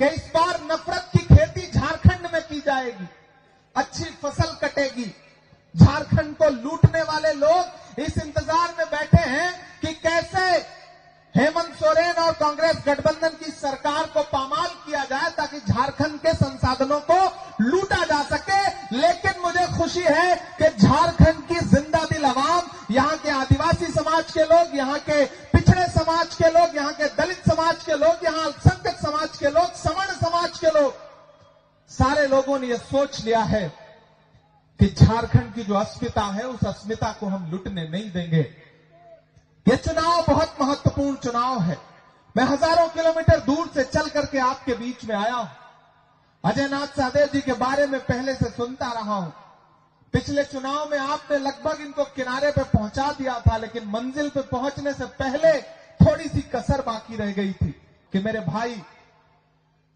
कि इस बार नफरत की खेती झारखंड में की जाएगी, अच्छी फसल कटेगी। झारखंड को लूटने वाले लोग इस इंतजार में बैठे हैं कि कैसे हेमंत सोरेन और कांग्रेस गठबंधन की सरकार को पामाल किया जाए ताकि झारखंड के संसाधनों को लूटा जा सके। लेकिन मुझे खुशी है कि झारखंड की जिंदा दिल अवाम, यहां के आदिवासी समाज के लोग, यहां के पिछड़े समाज के लोग, यहां के दलित समाज के लोग, यहां अल्पसंख्यक समाज के लोग, सवर्ण समाज के लोग, सारे लोगों ने यह सोच लिया है कि झारखंड की जो अस्मिता है उस अस्मिता को हम लुटने नहीं देंगे। यह चुनाव बहुत महत्वपूर्ण चुनाव है। मैं हजारों किलोमीटर दूर से चल करके आपके बीच में आया हूं। अजय नाथ सहदेव जी के बारे में पहले से सुनता रहा हूं। पिछले चुनाव में आपने लगभग इनको किनारे पे पहुंचा दिया था, लेकिन मंजिल पे पहुंचने से पहले थोड़ी सी कसर बाकी रह गई थी कि मेरे भाई,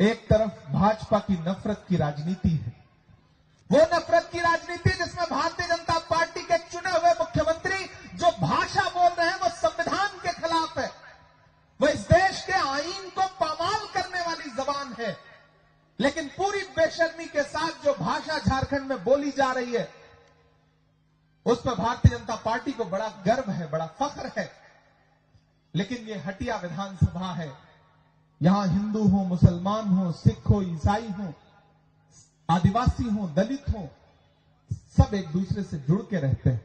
एक तरफ भाजपा की नफरत की राजनीति है, वो नफरत की राजनीति जिसमें भारतीय जनता पार्टी के चुने हुए मुख्यमंत्री जो भाषा बोल रहे हैं वो संविधान के खिलाफ है, वो इस देश के आईन को पामाल करने वाली जबान है। लेकिन पूरी बेशर्मी के साथ जो भाषा झारखंड में बोली जा रही है उस पर भारतीय जनता पार्टी को बड़ा गर्व है, बड़ा फख्र है। लेकिन ये हटिया विधानसभा है, यहां हिंदू हो, मुसलमान हो, सिख हो, ईसाई हो, आदिवासी हो, दलित हो, सब एक दूसरे से जुड़ के रहते हैं।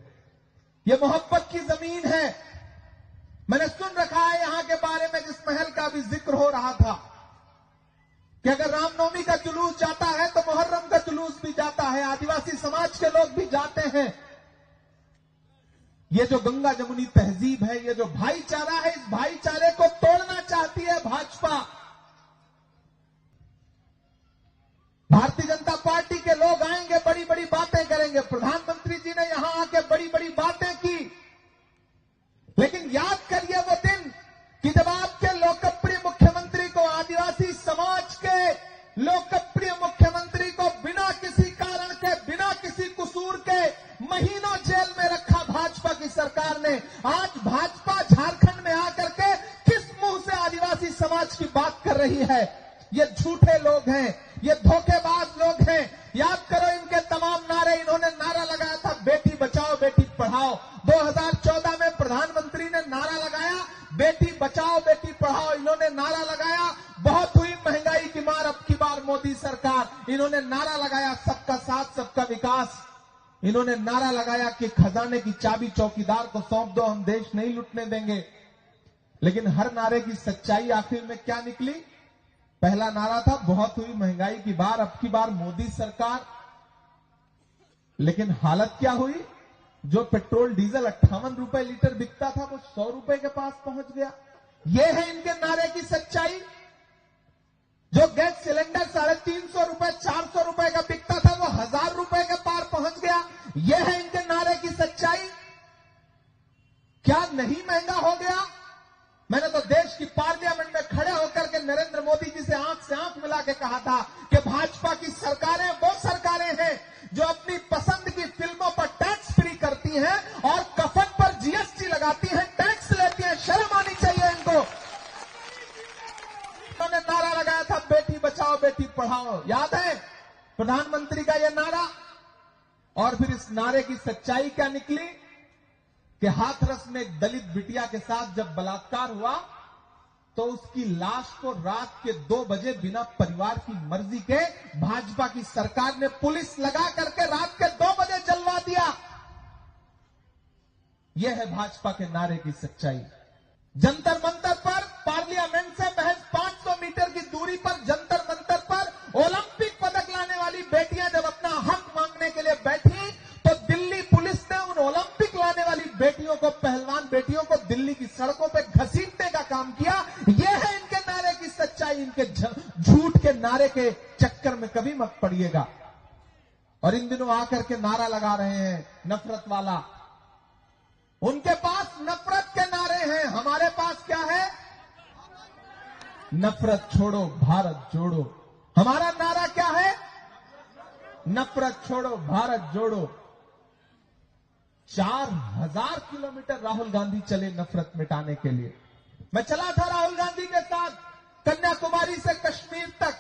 यह मोहब्बत की जमीन है। मैंने सुन रखा है यहां के बारे में, जिस महल का भी जिक्र हो रहा था, कि अगर रामनवमी का जुलूस जाता है तो मुहर्रम का जुलूस भी जाता है, आदिवासी समाज के लोग भी जाते हैं। ये जो गंगा जमुनी तहजीब है, ये जो भाईचारा है, इस भाईचारे को तोड़ना चाहती है भाजपा। भारतीय जनता पार्टी के लोग आएंगे, बड़ी बड़ी बातें करेंगे। प्रधानमंत्री जी ने यहां आके बड़ी बड़ी बातें की, लेकिन याद करिए वो दिन कि जब आपके लोकप्रिय मुख्यमंत्री को, आदिवासी समाज के लोकप्रिय मुख्यमंत्री को बिना किसी कारण के, बिना किसी कसूर के महीनों जेल में रखा भाजपा की सरकार ने। आज भाजपा झारखंड में आकर के किस मुंह से आदिवासी समाज की बात कर रही है? ये झूठे लोग हैं, ये धोखेबाज लोग हैं। याद करो इनके तमाम नारे, इन्होंने नारा लगाया था बेटी बचाओ बेटी पढ़ाओ। 2014 में प्रधानमंत्री ने नारा लगाया बेटी बचाओ बेटी पढ़ाओ, इन्होंने नारा लगाया बहुत हुई महंगाई की मार अब की बार मोदी सरकार, इन्होंने नारा लगाया सबका साथ सबका विकास, इन्होंने नारा लगाया कि खजाने की चाबी चौकीदार को सौंप दो, हम देश नहीं लूटने देंगे। लेकिन हर नारे की सच्चाई आखिर में क्या निकली? पहला नारा था बहुत हुई महंगाई की बार अब की बार मोदी सरकार, लेकिन हालत क्या हुई? जो पेट्रोल डीजल 58 रुपए लीटर बिकता था वो 100 रुपए के पास पहुंच गया। यह है इनके नारे की सच्चाई। जो गैस सिलेंडर 350 रुपए 400 रुपए का बिकता था वो 1000 रुपए के पार पहुंच गया। यह है इनके नारे की सच्चाई। क्या नहीं महंगा हो गया? मैंने तो देश की पार्लियामेंट में खड़े होकर के नरेंद्र मोदी जी से आंख मिला के कहा था कि भाजपा की सरकारें वो सरकारें हैं जो अपनी पसंद की फिल्मों पर टैक्स फ्री करती हैं और कफन पर जीएसटी लगाती हैं, टैक्स लेती हैं। शर्म आनी चाहिए इनको। उन्होंने नारा लगाया था बेटी बचाओ बेटी पढ़ाओ, याद है प्रधानमंत्री का यह नारा? और फिर इस नारे की सच्चाई क्या निकली कि हाथरस में एक दलित बिटिया के साथ जब बलात्कार हुआ तो उसकी लाश को रात के 2 बजे बिना परिवार की मर्जी के भाजपा की सरकार ने पुलिस लगा करके रात के 2 बजे जलवा दिया। यह है भाजपा के नारे की सच्चाई। जंतर मंतर पर, पार्लियामेंट से महज 500 मीटर की दूरी पर जंतर मंतर पर ओलंपिक पदक लाने वाली बेटियां जब अपना हक मांगने के लिए बैठी तो दिल्ली पुलिस ने उन ओलंपिक लाने वाली बेटियों को, पहलवान बेटियों को दिल्ली की सड़कों पर घसीटने का काम किया। यह है इनके नारे की सच्चाई। इनके झूठ के नारे के चक्कर में कभी मत पड़िएगा। और इन दिनों आकर के नारा लगा रहे हैं नफरत वाला। उनके पास नफरत के नारे हैं, हमारे पास क्या है? नफरत छोड़ो भारत जोड़ो। हमारा नारा क्या है? नफरत छोड़ो भारत जोड़ो। 4000 किलोमीटर राहुल गांधी चले नफरत मिटाने के लिए। मैं चला था राहुल गांधी के साथ कन्याकुमारी से कश्मीर तक।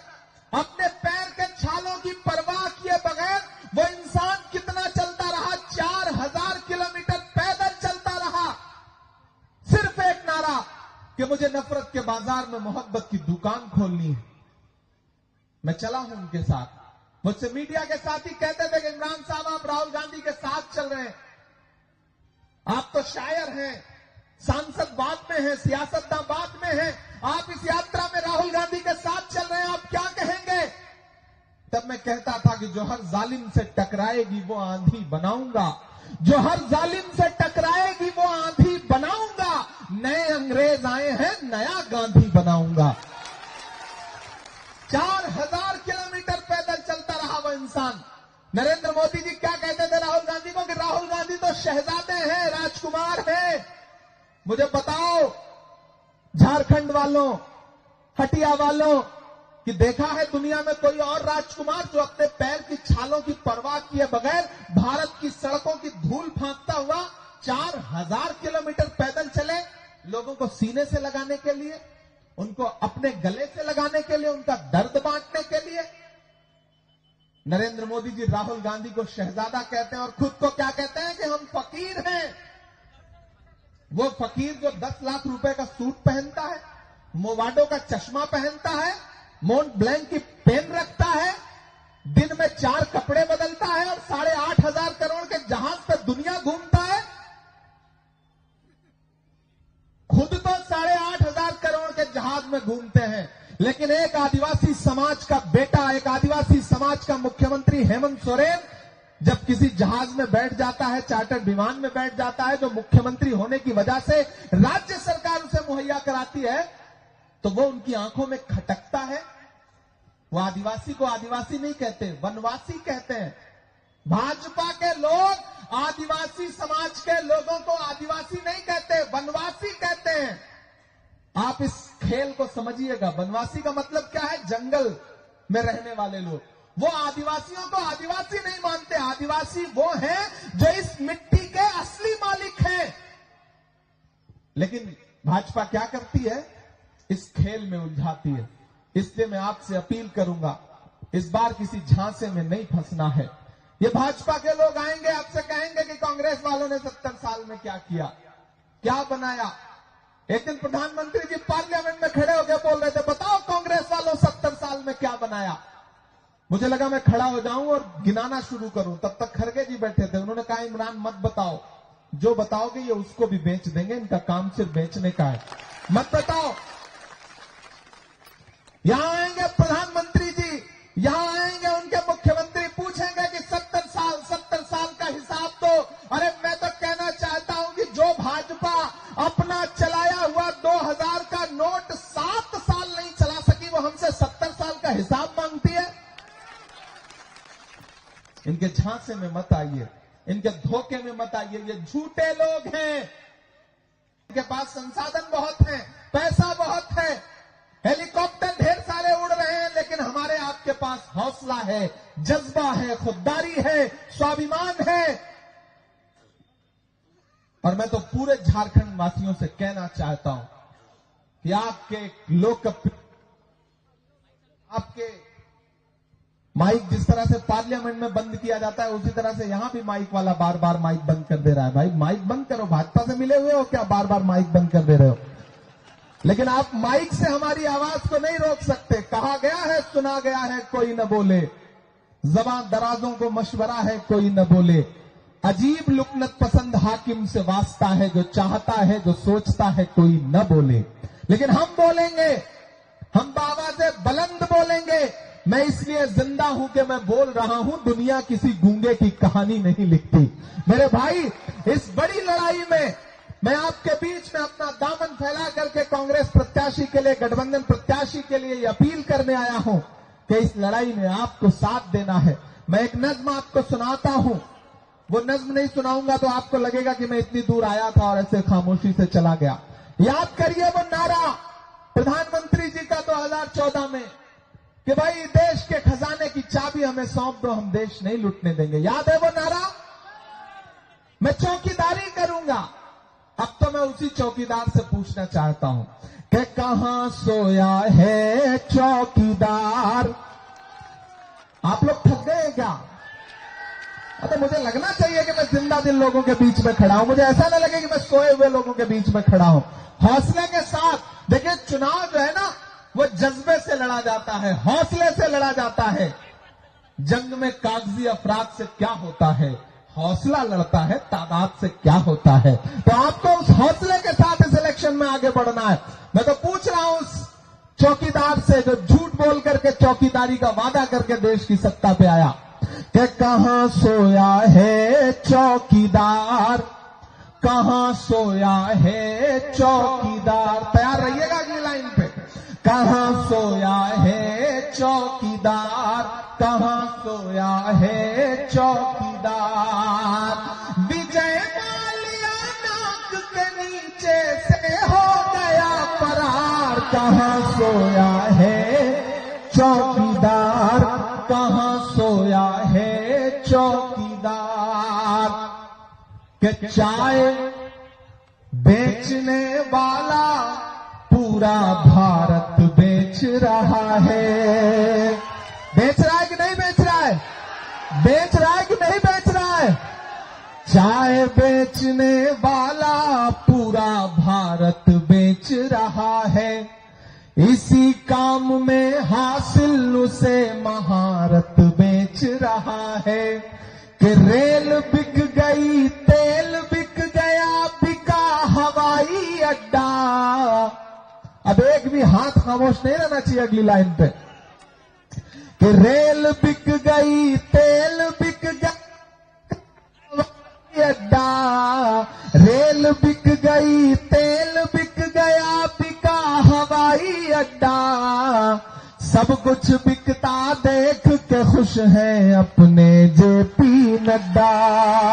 बाजार में मोहब्बत की दुकान खोलनी है। मैं चला हूं उनके साथ। मुझसे मीडिया के साथ ही कहते थे कि इमरान साहब आप राहुल गांधी के साथ चल रहे हैं, आप तो शायर हैं, सांसद बाद में हैं, सियासतदां बाद में हैं, आप इस यात्रा में राहुल गांधी के साथ चल रहे हैं, आप क्या कहेंगे? तब मैं कहता था कि जो हर जालिम से टकराएगी वो आंधी बनाऊंगा, जो हर जालिम से टकराएगी वो आंधी बनाऊंगा, नए अंग्रेज आए हैं नया गांधी बनाऊंगा। 4000 किलोमीटर पैदल चलता रहा वो इंसान। नरेंद्र मोदी जी क्या कहते थे राहुल गांधी को कि राहुल गांधी तो शहजादे हैं, राजकुमार हैं। मुझे बताओ झारखंड वालों, हटिया वालों, कि देखा है दुनिया में कोई और राजकुमार जो अपने पैर की छालों की परवाह किए बगैर भारत की सड़कों की धूल फांकता हुआ 4000 किलोमीटर पैदल चले, लोगों को सीने से लगाने के लिए, उनको अपने गले से लगाने के लिए, उनका दर्द बांटने के लिए। नरेंद्र मोदी जी राहुल गांधी को शहजादा कहते हैं और खुद को क्या कहते हैं कि हम फकीर हैं। वो फकीर जो 10 लाख रुपए का सूट पहनता है, मोवाडो का चश्मा पहनता है, मोंट ब्लैंक की पेन रखता है, दिन में 4 कपड़े बदलता है और 8,500 करोड़ के जहाज पर दुनिया घूमता है। खुद तो 8,500 करोड़ के जहाज में घूमते हैं, लेकिन एक आदिवासी समाज का बेटा, एक आदिवासी समाज का मुख्यमंत्री हेमंत सोरेन जब किसी जहाज में बैठ जाता है, चार्टर्ड विमान में बैठ जाता है, जो मुख्यमंत्री होने की वजह से राज्य सरकार उसे मुहैया कराती है, तो वो उनकी आंखों में खटकता है। वो आदिवासी को आदिवासी नहीं कहते, वनवासी कहते हैं। भाजपा के लोग आदिवासी समाज के लोगों को आदिवासी नहीं कहते, वनवासी कहते हैं। आप इस खेल को समझिएगा। वनवासी का मतलब क्या है? जंगल में रहने वाले लोग। वो आदिवासियों को आदिवासी नहीं मानते। आदिवासी वो हैं जो इस मिट्टी के असली मालिक हैं। लेकिन भाजपा क्या करती है? इस खेल में उलझाती है। इसलिए मैं आपसे अपील करूंगा, इस बार किसी झांसे में नहीं फंसना है। ये भाजपा के लोग आएंगे, आपसे कहेंगे कि कांग्रेस वालों ने 70 साल में क्या किया, क्या बनाया। एक दिन प्रधानमंत्री जी पार्लियामेंट में खड़े होकर बोल रहे थे, बताओ कांग्रेस वालों 70 साल में क्या बनाया। मुझे लगा मैं खड़ा हो जाऊं और गिनाना शुरू करूं, तब तक खड़गे जी बैठे थे। उन्होंने कहा, इमरान मत बताओ, जो बताओगे ये उसको भी बेच देंगे, इनका काम सिर्फ बेचने का है, मत बताओ। यहां आएंगे प्रधानमंत्री जी, यहां आएंगे उनके मुख्यमंत्री, पूछेंगे कि 70 साल का हिसाब दो। अरे मैं तो कहना चाहता हूं कि जो भाजपा अपना चलाया हुआ 2000 का नोट 7 साल नहीं चला सकी, वो हमसे 70 साल का हिसाब मांगती है। इनके झांसे में मत आइए, इनके धोखे में मत आइए। ये झूठे लोग हैं। इनके पास संसाधन बहुत हैं, पैसा बहुत है, हेलीकॉप्टर ढेर सारे उड़ रहे हैं, लेकिन हमारे आपके पास हौसला है, जज्बा है, खुददारी है, स्वाभिमान है। और मैं तो पूरे झारखंड वासियों से कहना चाहता हूं कि आपके लोकप्रिय, आपके माइक जिस तरह से पार्लियामेंट में बंद किया जाता है, उसी तरह से यहां भी माइक वाला बार बार माइक बंद कर दे रहा है। भाई माइक बंद करो, भाजपा से मिले हुए हो क्या, बार बार माइक बंद कर दे रहे हो। लेकिन आप माइक से हमारी आवाज को नहीं रोक सकते। कहा गया है, सुना गया है, कोई न बोले, ज़बान दराजों को मशवरा है, कोई न बोले। अजीब लुकनत पसंद हाकिम से वास्ता है, जो चाहता है, जो सोचता है, कोई न बोले। लेकिन हम बोलेंगे, हम बावाज़े बुलंद बोलेंगे। मैं इसलिए जिंदा हूं कि मैं बोल रहा हूं, दुनिया किसी गूंगे की कहानी नहीं लिखती। मेरे भाई, इस बड़ी लड़ाई में मैं आपके बीच में अपना दामन फैला करके कांग्रेस प्रत्याशी के लिए, गठबंधन प्रत्याशी के लिए ये अपील करने आया हूं कि इस लड़ाई में आपको साथ देना है। मैं एक नज्म आपको सुनाता हूं, वो नज्म नहीं सुनाऊंगा तो आपको लगेगा कि मैं इतनी दूर आया था और ऐसे खामोशी से चला गया। याद करिए वो नारा प्रधानमंत्री जी का 2014 में कि भाई देश के खजाने की चाबी हमें सौंप दो, हम देश नहीं लूटने देंगे। याद है वो नारा? मैं चौकीदारी करूंगा। अब तो मैं उसी चौकीदार से पूछना चाहता हूं कि कहां सोया है चौकीदार। आप लोग थक गए क्या? तो मुझे लगना चाहिए कि मैं जिंदा दिल लोगों के बीच में खड़ा हूं, मुझे ऐसा ना लगे कि मैं सोए हुए लोगों के बीच में खड़ा हूं। हौसले के साथ देखिए, चुनाव जो है ना वो जज्बे से लड़ा जाता है, हौसले से लड़ा जाता है। जंग में कागजी अफराद से क्या होता है, हौसला लड़ता है तादाद से क्या होता है। तो आपको उस हौसले के साथ इस इलेक्शन में आगे बढ़ना है। मैं तो पूछ रहा हूं उस चौकीदार से जो झूठ बोल करके चौकीदारी का वादा करके देश की सत्ता पे आया, कि कहां सोया है चौकीदार, कहां सोया है चौकीदार। तैयार रहिएगा अगली लाइन पे। कहां सोया है चौकीदार, कहां सोया है चौकीदार। विजय माल्या नाक के नीचे से हो गया फरार। कहां सोया है चौकीदार, कहां सोया है चौकीदार। के चाय बेचने वाला पूरा भारत बेच रहा है। बेच रहा है कि नहीं बेच रहा है? बेच रहा है कि नहीं बेच रहा है? चाय बेचने वाला पूरा भारत बेच रहा है। इसी काम में हासिल उसे महारत बेच रहा है। कि रेल बिक गई, तेल बिक गया, बिका हवाई अड्डा। अब एक भी हाथ खामोश नहीं रहना चाहिए अगली लाइन पे। कि रेल बिक गई, तेल बिक गया, हवाई अड्डा। रेल बिक गई, तेल बिक गया, बिका हवाई अड्डा। सब कुछ बिकता देख के खुश हैं अपने जेपी नड्डा।